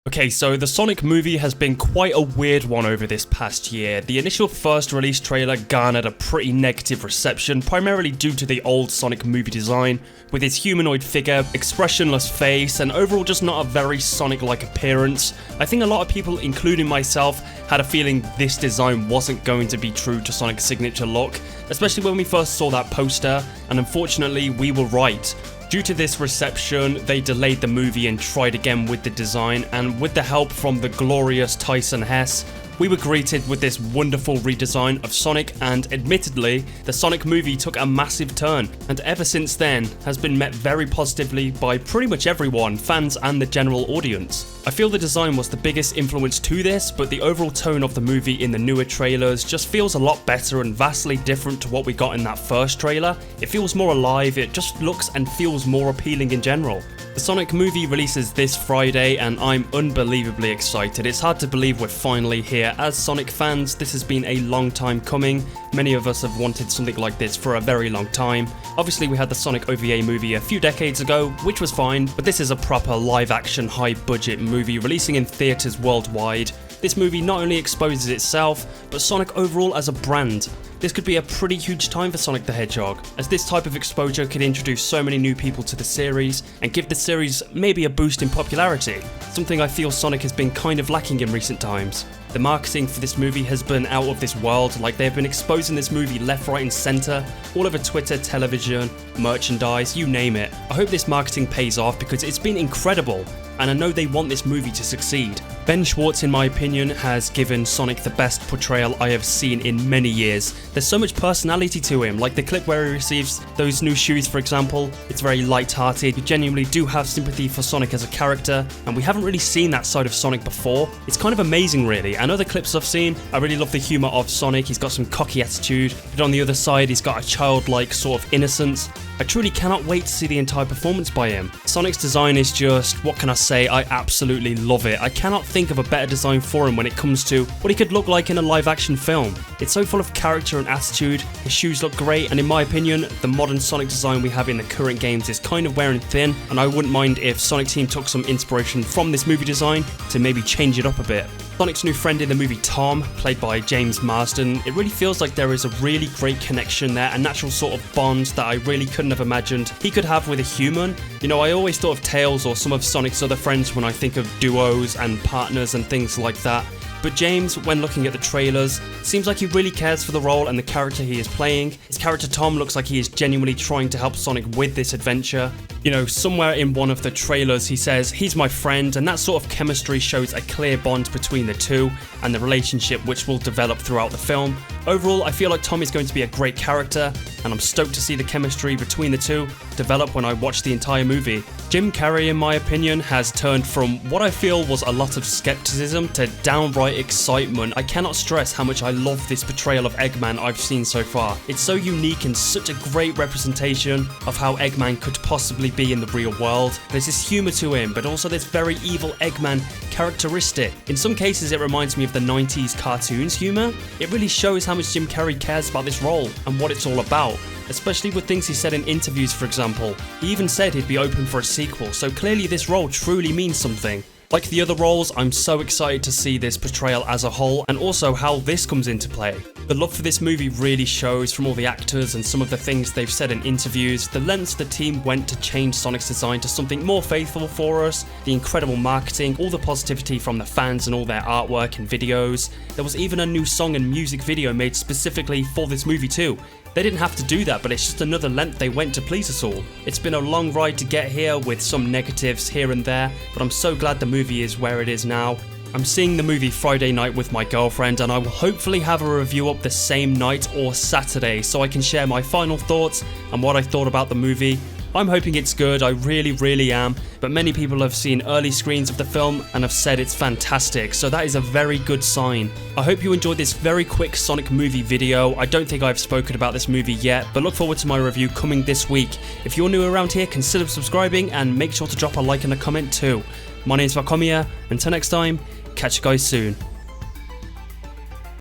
Okay, so the Sonic movie has been quite a weird one over this past year. The initial first release trailer garnered a pretty negative reception, primarily due to the old Sonic movie design, with his humanoid figure, expressionless face, and overall just not a very Sonic-like appearance. I think a lot of people, including myself, had a feeling this design wasn't going to be true to Sonic's signature look, especially when we first saw that poster, and unfortunately we were right. Due to this reception, they delayed the movie and tried again with the design, and with the help from the glorious Tyson Hesse, we were greeted with this wonderful redesign of Sonic, and admittedly, the Sonic movie took a massive turn, and ever since then has been met very positively by pretty much everyone, fans and the general audience. I feel the design was the biggest influence to this, but the overall tone of the movie in the newer trailers just feels a lot better and vastly different to what we got in that first trailer. It feels more alive, it just looks and feels more appealing in general. The Sonic movie releases this Friday and I'm unbelievably excited. It's hard to believe we're finally here. As Sonic fans, this has been a long time coming. Many of us have wanted something like this for a very long time. Obviously we had the Sonic OVA movie a few decades ago, which was fine, but this is a proper live action high budget movie releasing in theatres worldwide. This movie not only exposes itself, but Sonic overall as a brand. This could be a pretty huge time for Sonic the Hedgehog, as this type of exposure could introduce so many new people to the series and give the series maybe a boost in popularity, something I feel Sonic has been kind of lacking in recent times. The marketing for this movie has been out of this world, like they've been exposing this movie left, right and centre, all over Twitter, television, merchandise, you name it. I hope this marketing pays off because it's been incredible, and I know they want this movie to succeed. Ben Schwartz, in my opinion, has given Sonic the best portrayal I have seen in many years. There's so much personality to him, like the clip where he receives those new shoes for example. It's very light-hearted, you genuinely do have sympathy for Sonic as a character, and we haven't really seen that side of Sonic before. It's kind of amazing really, and other clips I've seen, I really love the humour of Sonic. He's got some cocky attitude, but on the other side he's got a childlike sort of innocence. I truly cannot wait to see the entire performance by him. Sonic's design is just, what can I say, I absolutely love it. I cannot think of a better design for him when it comes to what he could look like in a live action film. It's so full of character and attitude, his shoes look great, and in my opinion, the modern Sonic design we have in the current games is kind of wearing thin, and I wouldn't mind if Sonic Team took some inspiration from this movie design to maybe change it up a bit. Sonic's new friend in the movie Tom, played by James Marsden, it really feels like there is a really great connection there, a natural sort of bond that I really couldn't have imagined he could have with a human. You know, I always thought of Tails or some of Sonic's other friends when I think of duos and partners and things like that. But James, when looking at the trailers, seems like he really cares for the role and the character he is playing. His character Tom looks like he is genuinely trying to help Sonic with this adventure. You know, somewhere in one of the trailers he says, "He's my friend," and that sort of chemistry shows a clear bond between the two and the relationship which will develop throughout the film. Overall, I feel like Tom is going to be a great character, and I'm stoked to see the chemistry between the two develop when I watch the entire movie. Jim Carrey, in my opinion, has turned from what I feel was a lot of skepticism to downright excitement. I cannot stress how much I love this portrayal of Eggman I've seen so far. It's so unique and such a great representation of how Eggman could possibly be in the real world. There's this humour to him, but also this very evil Eggman characteristic. In some cases it reminds me of the 90s cartoons humour. It really shows how much Jim Carrey cares about this role and what it's all about, especially with things he said in interviews for example. He even said he'd be open for a sequel, so clearly this role truly means something. Like the other roles, I'm so excited to see this portrayal as a whole and also how this comes into play. The love for this movie really shows from all the actors and some of the things they've said in interviews, the lengths the team went to change Sonic's design to something more faithful for us, the incredible marketing, all the positivity from the fans and all their artwork and videos. There was even a new song and music video made specifically for this movie too. They didn't have to do that, but it's just another length they went to please us all. It's been a long ride to get here with some negatives here and there, but I'm so glad the movie is where it is now. I'm seeing the movie Friday night with my girlfriend and I will hopefully have a review up the same night or Saturday so I can share my final thoughts and what I thought about the movie. I'm hoping it's good, I really am, but many people have seen early screens of the film and have said it's fantastic, so that is a very good sign. I hope you enjoyed this very quick Sonic movie video. I don't think I've spoken about this movie yet, but look forward to my review coming this week. If you're new around here, consider subscribing and make sure to drop a like and a comment too. My name's Valkomia, until next time, catch you guys soon.